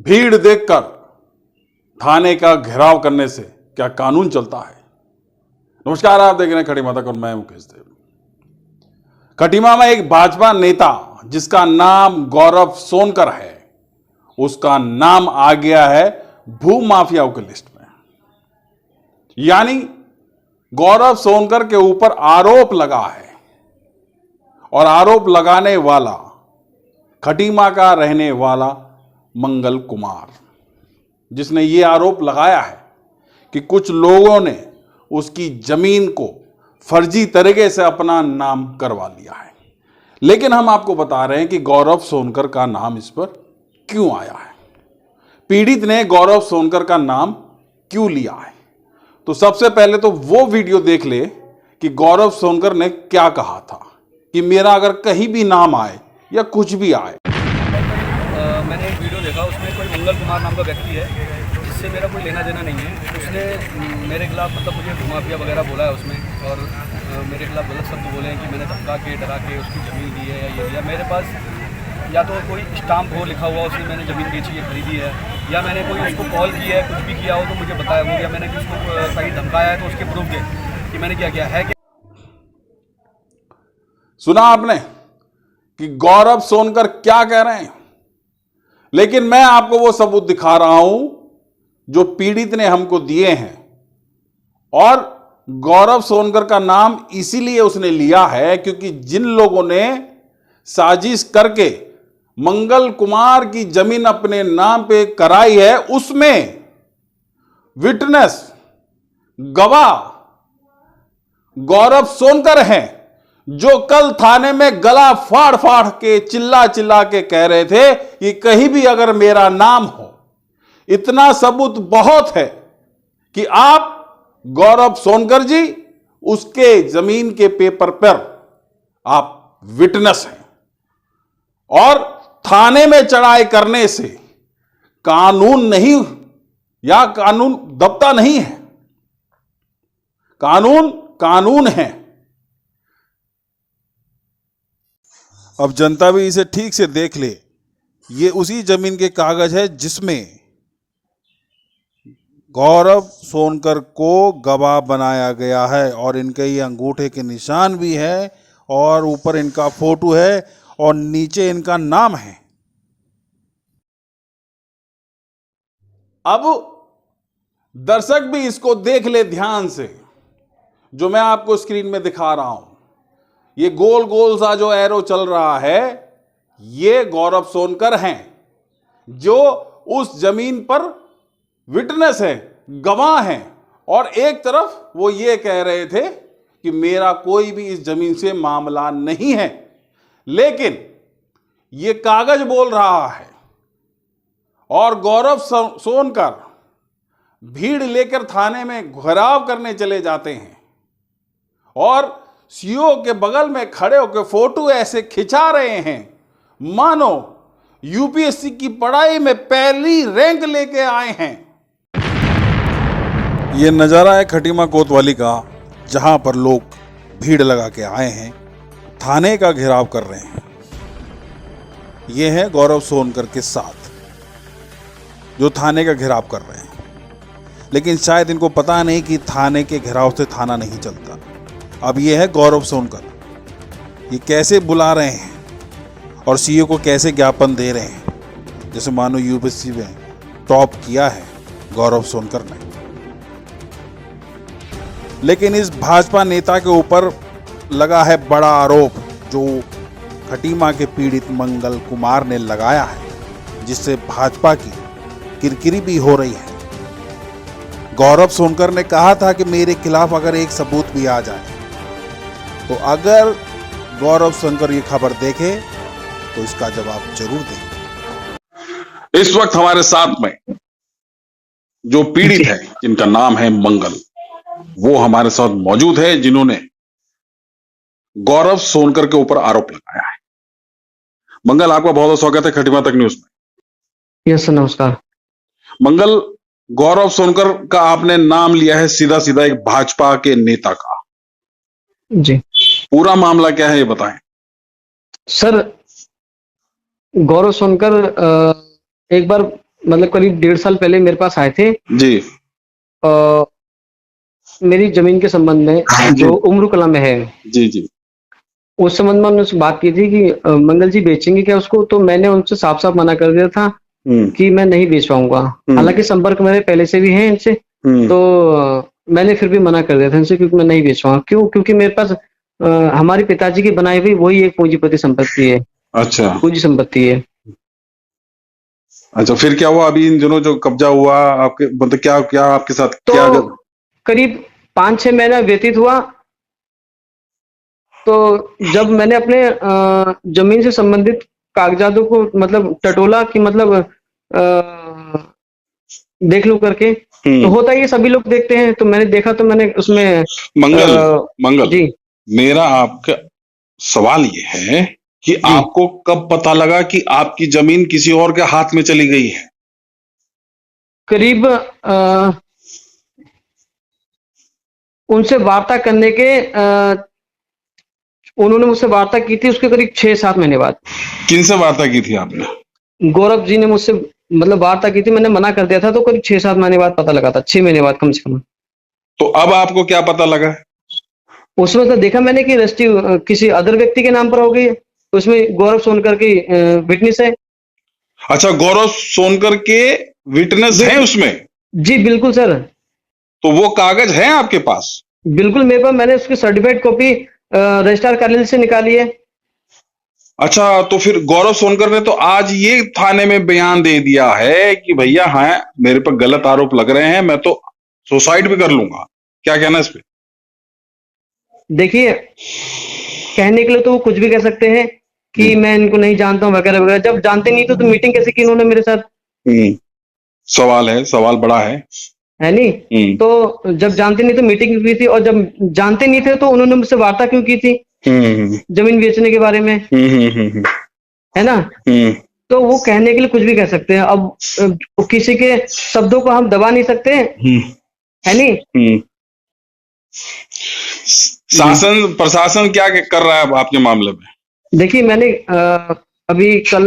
भीड़ देखकर थाने का घेराव करने से क्या कानून चलता है। नमस्कार, आप देख रहे हैं खटीमा तक और मैं मुकेश देव। खटीमा में एक भाजपा नेता जिसका नाम गौरव सोनकर है, उसका नाम आ गया है भू माफियाओं की लिस्ट में। यानी गौरव सोनकर के ऊपर आरोप लगा है और आरोप लगाने वाला खटीमा का रहने वाला मंगल कुमार, जिसने यह आरोप लगाया है कि कुछ लोगों ने उसकी जमीन को फर्जी तरीके से अपना नाम करवा लिया है। लेकिन हम आपको बता रहे हैं कि गौरव सोनकर का नाम इस पर क्यों आया है, पीड़ित ने गौरव सोनकर का नाम क्यों लिया है। तो सबसे पहले तो वो वीडियो देख ले कि गौरव सोनकर ने क्या कहा था कि मेरा अगर कहीं भी नाम आए या कुछ भी आए। मैंने एक वीडियो देखा, उसमें कोई मंगल कुमार नाम का व्यक्ति है जिससे मेरा कोई लेना देना नहीं है। उसने मेरे खिलाफ मुझे भूमाफिया वगैरह बोला है उसमें, और मेरे खिलाफ गलत शब्द बोले हैं कि मैंने धमका के डरा के उसकी ज़मीन ली है या ये दिया। मेरे पास या तो कोई स्टाम्प हो लिखा हुआ उसमें मैंने ज़मीन बेची है, खरीदी है, या मैंने कोई उसको कॉल किया है, कुछ भी किया हो तो मुझे बताया हो, या मैंने उसको कहीं धमकाया है तो उसके प्रूफ दे कि मैंने क्या किया है। सुना आपने कि गौरव सोनकर क्या कह रहे हैं, लेकिन मैं आपको वो सबूत दिखा रहा हूं जो पीड़ित ने हमको दिए हैं। और गौरव सोनकर का नाम इसीलिए उसने लिया है क्योंकि जिन लोगों ने साजिश करके मंगल कुमार की जमीन अपने नाम पे कराई है, उसमें विटनेस गवाह गौरव सोनकर हैं, जो कल थाने में गला फाड़ फाड़ के चिल्ला चिल्ला के कह रहे थे कि कहीं भी अगर मेरा नाम हो। इतना सबूत बहुत है कि आप गौरव सोनकर जी उसके जमीन के पेपर पर आप विटनेस हैं, और थाने में चढ़ाई करने से कानून नहीं या कानून दबता नहीं है। कानून कानून है। अब जनता भी इसे ठीक से देख ले। ये उसी जमीन के कागज है जिसमें गौरव सोनकर को गवाह बनाया गया है, और इनके ये अंगूठे के निशान भी है, और ऊपर इनका फोटो है और नीचे इनका नाम है। अब दर्शक भी इसको देख ले ध्यान से, जो मैं आपको स्क्रीन में दिखा रहा हूं। ये गोल गोल सा जो एरो चल रहा है, ये गौरव सोनकर हैं जो उस जमीन पर विटनेस है, गवाह हैं। और एक तरफ वो ये कह रहे थे कि मेरा कोई भी इस जमीन से मामला नहीं है, लेकिन ये कागज बोल रहा है। और गौरव सोनकर भीड़ लेकर थाने में घेराव करने चले जाते हैं और सीओ के बगल में खड़े होकर फोटो ऐसे खिंचा रहे हैं मानो यूपीएससी की पढ़ाई में पहली रैंक लेके आए हैं। यह नजारा है खटीमा कोतवाली का, जहां पर लोग भीड़ लगा के आए हैं, थाने का घेराव कर रहे हैं। ये है गौरव सोनकर के साथ जो थाने का घेराव कर रहे हैं, लेकिन शायद इनको पता नहीं कि थाने के घेराव से थाना नहीं चलता। अब ये है गौरव सोनकर, ये कैसे बुला रहे हैं और सीईओ को कैसे ज्ञापन दे रहे हैं, जैसे मानो यूपीएससी में टॉप किया है गौरव सोनकर ने। लेकिन इस भाजपा नेता के ऊपर लगा है बड़ा आरोप, जो खटीमा के पीड़ित मंगल कुमार ने लगाया है, जिससे भाजपा की किरकिरी भी हो रही है। गौरव सोनकर ने कहा था कि मेरे खिलाफ अगर एक सबूत भी आ जाए, तो अगर गौरव सोनकर ये खबर देखे तो इसका जवाब जरूर दें। इस वक्त हमारे साथ में जो पीड़ित है, जिनका नाम है मंगल, वो हमारे साथ मौजूद है, जिन्होंने गौरव सोनकर के ऊपर आरोप लगाया है। मंगल, आपका बहुत बहुत स्वागत है खटीमा तक न्यूज में। यस सर, नमस्कार। मंगल, गौरव सोनकर का आपने नाम लिया है सीधा सीधा एक भाजपा के नेता का। जी पूरा मामला क्या है ये बताएं। सर, गौरव सोनकर एक बार मतलब करीब 1.5 साल पहले मेरे पास आए थे जी मेरी जमीन के संबंध में, जी जो उम्र कला में है। जी जी उस संबंध में हमने उससे बात की थी कि मंगल जी बेचेंगे क्या उसको, तो मैंने उनसे साफ साफ मना कर दिया था हम्म कि मैं नहीं बेच पाऊंगा। हालांकि संपर्क मेरे पहले से भी है इनसे, हम्म तो मैंने फिर भी मना कर दिया था इनसे, क्योंकि मैं नहीं बेच पाऊंगा। क्यों? क्योंकि मेरे पास हमारे पिताजी की बनाई हुई वही एक पूंजीपति संपत्ति है, अच्छा पूंजी संपत्ति है। अच्छा, फिर क्या हुआ अभी इन दिनों जो कब्जा हुआ आपके, मतलब क्या क्या आपके साथ तो क्या करीब 5-6 महीना व्यतीत हुआ, तो जब मैंने अपने जमीन से संबंधित कागजातों को मतलब टटोला कि मतलब देख लूं करके, तो होता ही है, सभी लोग देखते हैं, तो मैंने देखा तो मैंने उसमें मंगल मंगल जी मेरा आपका सवाल ये है कि जी आपको कब पता लगा कि आपकी जमीन किसी और के हाथ में चली गई है? करीब उनसे वार्ता करने के उन्होंने मुझसे वार्ता की थी उसके करीब 6-7 महीने बाद। किनसे वार्ता की थी आपने? गौरव जी ने मुझसे मतलब वार्ता की थी, मैंने मना कर दिया था, तो करीब 6-7 महीने बाद पता लगा था, 6 महीने बाद कम से कम। तो अब आपको क्या पता लगा? उसमें तो देखा मैंने कि रजिस्ट्री किसी अदर व्यक्ति के नाम पर हो गई है, उसमें गौरव सोनकर की विटनेस है। अच्छा, गौरव सोनकर के विटनेस हैं विट उसमें? जी बिल्कुल सर, तो वो कागज हैं आपके पास? बिल्कुल मेरे पास, मैंने उसकी सर्टिफाइड कॉपी रजिस्ट्रार कार्यालय से निकाली है। अच्छा, तो फिर गौरव सोनकर ने तो आज ये थाने में बयान दे दिया है कि भैया हाँ मेरे पर गलत आरोप लग रहे हैं, मैं तो सुसाइड भी कर लूंगा। क्या कहना है इस पे? देखिए, कहने के लिए तो वो कुछ भी कह सकते हैं कि मैं इनको नहीं जानता हूँ वगैरह वगैरह, जब जानते नहीं तो मीटिंग कैसे की इन्होंने मेरे साथ, हम्म सवाल है, सवाल बड़ा है। है नहीं? तो जब जानते नहीं तो मीटिंग क्यों की थी, और जब जानते नहीं थे तो उन्होंने मुझसे वार्ता क्यों की थी हम्म जमीन बेचने के बारे में, हम्म है ना? हम्म तो वो कहने के लिए कुछ भी कह सकते हैं। अब किसी के शब्दों को हम दबा नहीं सकते, हम्म है नहीं? हम्म जी शासन प्रशासन क्या कर रहा है अब आपके मामले में? देखिए, मैंने अभी कल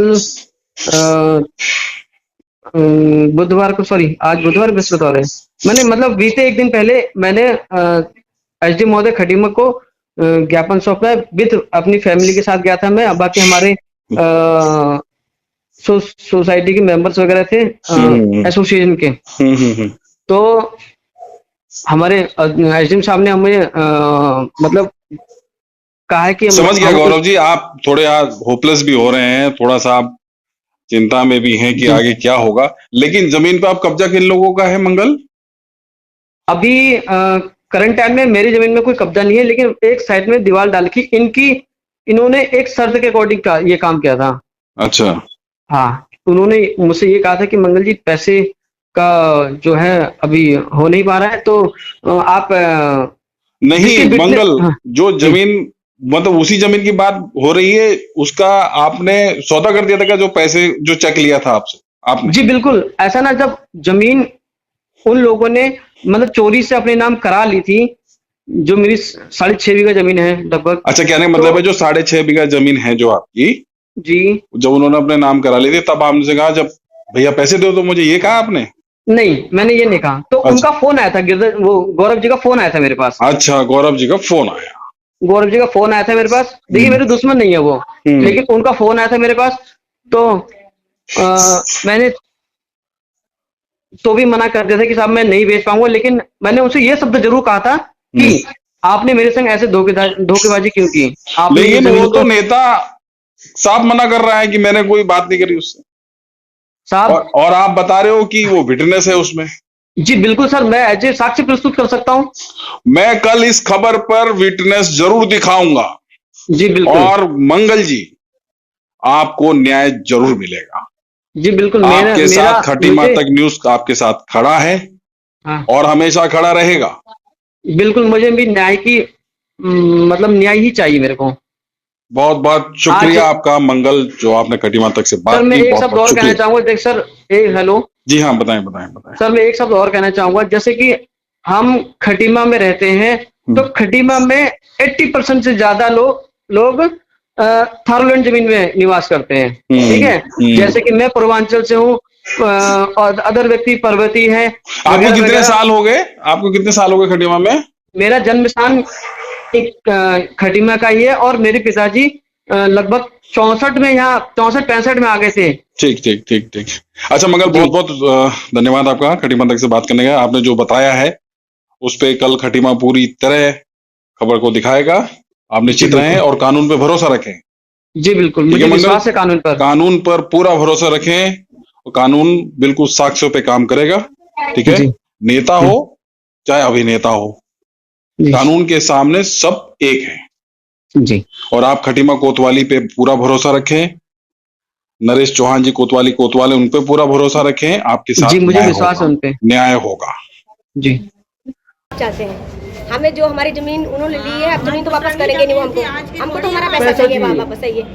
बुधवार को, सॉरी आज बुधवार बृहस्पतिवार है, मैंने मतलब बीते एक दिन पहले मैंने एसडी महोदय खटीमा को ज्ञापन सौंपा है, विद अपनी फैमिली के साथ गया था मैं, बाकी हमारे सोसाइटी के मेंबर्स वगैरह थे, एसोसिएशन के। तो हमारे एसडीएम साहब ने हमें मतलब कहा है कि समझ गया हम गौरव जी, आप थोड़े आज होपलेस भी हो रहे हैं, थोड़ा सा आप चिंता में भी हैं कि जी आगे क्या होगा, लेकिन जमीन पे आप कब्जा किन लोगों का है मंगल? अभी करंट टाइम में मेरी जमीन में कोई कब्जा नहीं है, लेकिन एक साइड में दीवार डाल के इन्होंने एक शर्त के अकॉर्डिंग का ये काम किया था। अच्छा, हाँ, उन्होंने मुझसे ये कहा था कि मंगल जी पैसे का जो है अभी हो नहीं पा रहा है, तो आप नहीं जिसके विटनेस, मंगल, हाँ जो जी जमीन, मतलब उसी जमीन की बात हो रही है, उसका आपने सौदा कर दिया था क्या? जो पैसे जो चेक लिया था आपसे आपने? जी बिल्कुल, ऐसा ना, जब जमीन उन लोगों ने मतलब चोरी से अपने नाम करा ली थी, जो मेरी 6.5 बीघा जमीन है लगभग, अच्छा, कहने का तो मतलब है जो 6.5 बीघा जमीन है जो आपकी, जी जब उन्होंने अपने नाम करा ली थी तब आपने कहा जब भैया पैसे दो, तो मुझे ये कहा आपने? नहीं, मैंने ये नहीं कहा, तो अच्छा उनका फोन आया था, गिरधर वो गौरव जी का फोन आया था मेरे पास, अच्छा, गौरव जी का फोन आया। गौरव जी का फोन आया था मेरे पास। देखिए, मेरे दुश्मन नहीं है वो, हम्म लेकिन उनका फोन आया था मेरे पास, तो मैंने तो भी मना कर दिया था कि साहब मैं नहीं बेच पाऊंगा, लेकिन मैंने उनसे ये शब्द जरूर कहा था कि आपने मेरे संग ऐसे धोखेबाजी क्यों की, आपने ये लेकिन वो जमीन तो को, नेता साफ मना कर रहा है कि मैंने कोई बात नहीं करी उससे, साहब और आप बता रहे हो कि वो विटनेस है उसमें। जी बिल्कुल सर, मैं एज ए साक्ष्य प्रस्तुत कर सकता हूँ। मैं कल इस खबर पर विटनेस जरूर दिखाऊंगा, जी बिल्कुल, और मंगल जी आपको न्याय जरूर मिलेगा। जी बिल्कुल, मेरा आपके मेरा साथ खटीमा मुझे, तक न्यूज आपके साथ खड़ा है हाँ और हमेशा खड़ा रहेगा। बिल्कुल, मुझे भी न्याय की मतलब न्याय ही चाहिए मेरे को। बहुत बहुत आज शुक्रिया आपका मंगल, जो आपने खटीमा तक से सर बात मैं की, एक बहुत शब्द बहुत और कहना शुक्रिया। चाहूंगा, देख सर, एक हेलो जी हाँ, बताएं बताएं बताएं। सर, मैं एक शब्द और कहना चाहूंगा, जैसे कि हम खटीमा में रहते हैं, तो खटीमा में 80% से ज्यादा लोग थारलैंड जमीन में निवास करते हैं, ठीक है? जैसे कि मैं पूर्वांचल से हूँ, और अदर व्यक्ति पर्वती है। आपको वगैरह कितने वगैरह। साल हो गए? आपको कितने साल हो गए खटीमा में? मेरा जन्म स्थान एक खटीमा का ही है और मेरे पिताजी लगभग 64 में, यहाँ 64-65 में आ गए थे। ठीक ठीक ठीक ठीक। अच्छा मंगल, जी। बहुत बहुत धन्यवाद आपका खटीमा तक से बात करने का। आपने जो बताया है उस पे कल खटीमा पूरी तरह खबर को दिखाएगा। आप निश्चित जी, रहें बिल्कुल। और कानून पे भरोसा रखें। जी बिल्कुल, ठीक मुझे है मंगल, विश्वास है कानून पर। कानून पर पूरा भरोसा रखें और कानून बिल्कुल साक्ष्यों पे काम करेगा। ठीक है, जी नेता हो चाहे अभिनेता हो, जी कानून के सामने सब एक है। जी और आप खटीमा कोतवाली पे पूरा भरोसा रखें, नरेश चौहान जी कोतवाल है, उन पे पूरा भरोसा रखें। आपके जी, साथ मुझे न्याय विश्वास है होगा, उन पे। न्याय होगा। जी। चाहते हैं हमें जो हमारी जमीन उन्होंने ली है, अब जमीन तो वापस करेंगे नहीं वो हमको तो हमारा पैसा चाहिए वापस चाहिए।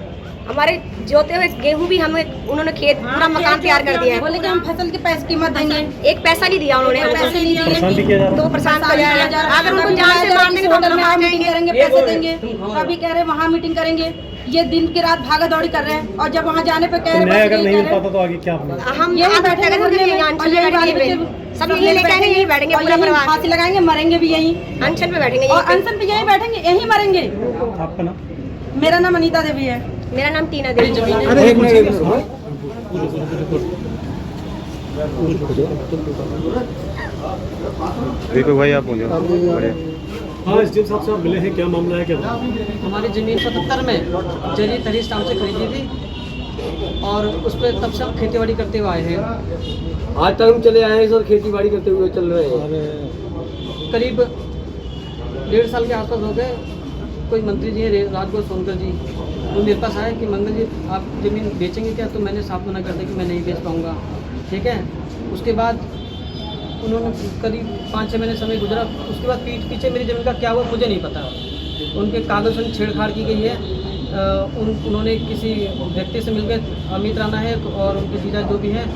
हमारे जोते हुए गेहूं भी हमें उन्होंने खेत पूरा मकान तैयार कर दिया है। बोले कि हम फसल के पैसे कीमत देंगे, एक पैसा नहीं दिया उन्होंने हमको। पैसे नहीं दिए तो परेशान कर जा रहे हैं। अगर उनको जान से मार देंगे तो होटल में हम मीटिंग करेंगे, पैसे देंगे। अभी कह रहे वहाँ मीटिंग करेंगे, ये दिन की रात भागा दौड़ी कर रहे हैं और जब वहाँ जाने पे कह रहे अगर नहीं मिल पाता तो आगे क्या होगा? हम यही यहाँ बैठेंगे बैठेंगे मुर्गे में, और यही बाल बच्चे सब यही लेके आएंगे, यही बैठेंगे और पूरा यही परिवार। फांसी लगाएंगे, मरेंगे भी यही, अनशन पे बैठेंगे और यहीं अनशन पे यही बैठेंगे, यही मरेंगे। आपका नाम? मेरा नाम अनीता देवी है। पे। मेरा नाम टीना देवी है। दीपक भाई आप बोलिए। हाँ, एसडीएम साहब से आप मिले हैं, क्या मामला है, क्या हमारी ज़मीन 77 में जरी तरीस नाम से खरीदी थी और उस पर तब से हम खेती बाड़ी करते हुए आए हैं। आज तक हम चले आए हैं सर, खेती बाड़ी करते हुए चल रहे हैं। करीब 1.5 साल के आसपास हो गए। कोई मंत्री जी हैं राजगोपाल सोनकर जी, वो मेरे पास आए कि मंगल जी आप ज़मीन बेचेंगे क्या? तो मैंने साफ मना कर दिया कि मैं नहीं बेच पाऊँगा। ठीक है, उसके बाद उन्होंने करीब 5-6 महीने समय गुजरा। उसके बाद पीठ पीछे मेरी ज़मीन का क्या हुआ मुझे नहीं पता। उनके कागज़ में छेड़छाड़ की गई है। उन्होंने किसी व्यक्ति से मिलकर, अमित राणा है और उनके जीजा जो भी हैं,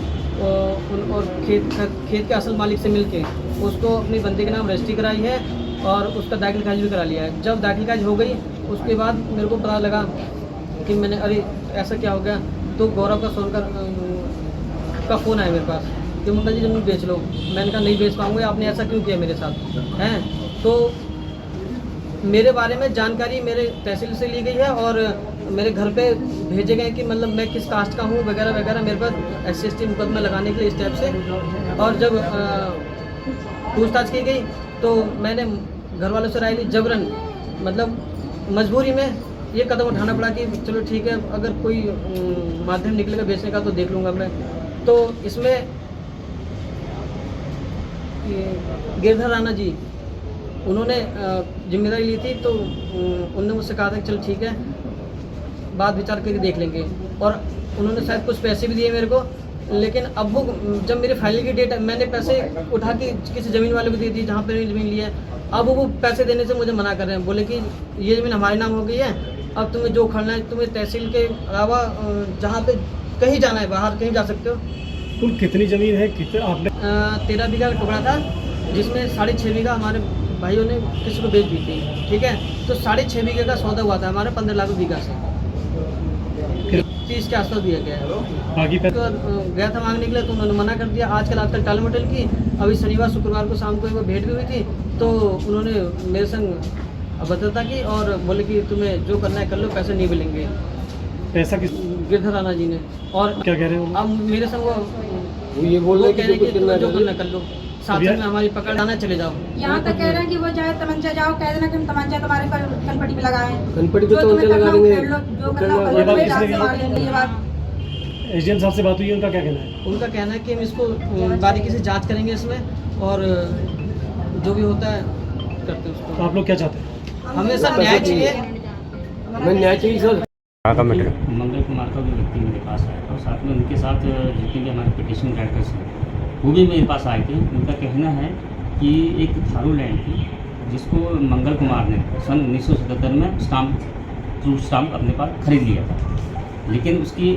और खेत के असल मालिक से मिलके उसको अपनी बंदे के नाम रजिस्ट्री कराई है और उसका दाखिल खारिज भी करा लिया है। जब दाखिल खारिज हो गई उसके बाद मेरे को पता लगा कि मैंने अरे ऐसा क्या हो गया, तो गौरव का सोनकर का फ़ोन आया मेरे पास कि मंगल जी ज़मीन बेच लो। मैंने कहा नहीं बेच पाऊँगा, आपने ऐसा क्यों किया मेरे साथ हैं? तो मेरे बारे में जानकारी मेरे तहसील से ली गई है और मेरे घर पे भेजे गए कि मतलब मैं किस कास्ट का हूँ वगैरह वगैरह, मेरे पास SC/ST मुकदमा लगाने के लिए इस टाइप से। और जब पूछताछ की गई तो मैंने घर वालों से राय ली, जबरन मतलब मजबूरी में ये कदम उठाना पड़ा कि चलो ठीक है, अगर कोई माध्यम निकलेगा बेचने का तो देख लूँगा मैं। तो इसमें गिरधर राणा जी उन्होंने जिम्मेदारी ली थी, तो उन्होंने मुझसे कहा था कि चल ठीक है बात विचार करके देख लेंगे, और उन्होंने शायद कुछ पैसे भी दिए मेरे को। लेकिन अब वो जब मेरे फाइनल की डेट, मैंने पैसे उठा के किसी ज़मीन वाले को दे दी जहाँ पे मेरी ज़मीन ली है। अब वो पैसे देने से मुझे मना कर रहे हैं, बोले कि ये ज़मीन हमारे नाम हो गई है, अब तुम्हें जो उखाड़ना है तुम्हें तहसील के अलावा जहाँ पे कहीं जाना है बाहर कहीं जा सकते हो। कुल कितनी जमीन है, कितने आपने? 13 बीघा का टुकड़ा था जिसमें 6.5 बीघा हमारे भाइयों ने किसी को बेच दी थी। ठीक है, तो 6.5 बीघे का सौदा हुआ था हमारे 15 लाख बीघा से, 30 के आसपास दिया गया है। बाकी पे गया था मांगने के लिए तो उन्होंने मना कर दिया। आजकल टाल मटोल की। अभी शनिवार शुक्रवार को शाम को वो भेंट भी हुई थी, तो उन्होंने मेरे संग अभद्रता की और बोले कि तुम्हें जो करना है कर लो, पैसे नहीं मिलेंगे। पैसा किस? गिरधर राणा जी ने। और क्या कह रहे हो? अब मेरे संग वो ये बोल रहे हैं कि जो करना कर लो, साथ में हमारी पकड़ आना चले जाओ। यहाँ तक कह रहे हैं कि वो चाहे तमंचा जाओ, कह देना कि हम तमंचा तुम्हारे कनपटी पे लगाए, कनपटी पे जो तो तुम्हें लगा करना हो देंगे। कर लो, जो करना हो कर ये लो, बात तुम्हें किसने जान से कही? मार देंगे। ये बात एसडीएम साहब से बात हुई है, उनका क्या कहना है? उनका कहना है कि हम इसको बारीकी से जांच करेंगे इसमें, और जो भी होता है करते हैं तो उसको। आप लोग क्या चाहते हैं? हमें सर न्याय चाहिए। हमें न्याय चाहिए सर। मंगल कुमार का भी व्यक्ति मेरे पास आया था और साथ में उनके साथ जितने भी हमारे पिटिशन राइटर्स हैं वो भी मेरे पास आए थे। उनका कहना है कि एक थारू लैंड थी जिसको मंगल कुमार ने सन 1977 में ट्रू स्टाम्प अपने पास खरीद लिया था, लेकिन उसकी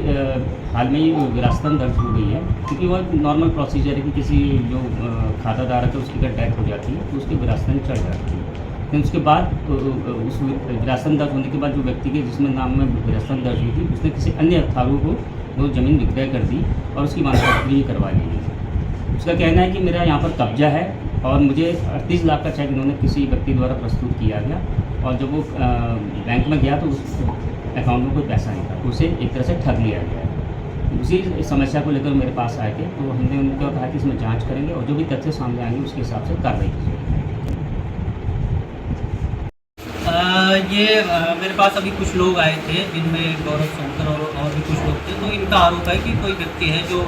हाल में ही विरासतन दर्ज हो गई है, क्योंकि वह नॉर्मल प्रोसीजर है कि किसी जो खातादार है तो उसकी अगर डेथ हो जाती है तो उसकी विरासतन चढ़ जाती है। फिर उसके बाद उस विरासत दर्ज होने के बाद जो व्यक्ति के जिसमें नाम में विरासत दर्ज हुई थी उसने किसी अन्य थारू को वो ज़मीन विक्रय कर दी और उसकी मालूमात करवा ली गई। उसका कहना है कि मेरा यहाँ पर कब्जा है और मुझे 38 लाख का चेक इन्होंने किसी व्यक्ति द्वारा प्रस्तुत किया गया और जब वो बैंक में गया तो उस अकाउंट में कोई पैसा नहीं था, उसे एक तरह से ठग लिया गया है। उसी समस्या को लेकर मेरे पास आए थे तो हमने उनको कहा कि इसमें जांच करेंगे और जो भी तथ्य सामने आएंगे उसके हिसाब से कार्रवाई की जाएगी। मेरे पास अभी कुछ लोग आए थे जिनमें गौरव सोनकर और भी कुछ लोग थे। तो इनका आरोप है कि कोई व्यक्ति है जो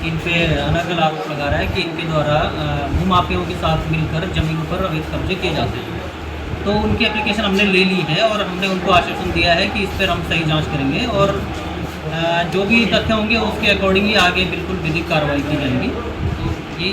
इन पे अलग अलग आरोप लगा रहा है कि इनके द्वारा भूमाफियाओं के साथ मिलकर ज़मीन पर अवैध कब्जे किए जाते हैं। तो उनकी एप्लीकेशन हमने ले ली है और हमने उनको आश्वासन दिया है कि इस पर हम सही जांच करेंगे और जो भी तथ्य होंगे उसके अकॉर्डिंगली आगे बिल्कुल विधिक कार्रवाई की जाएगी। तो यही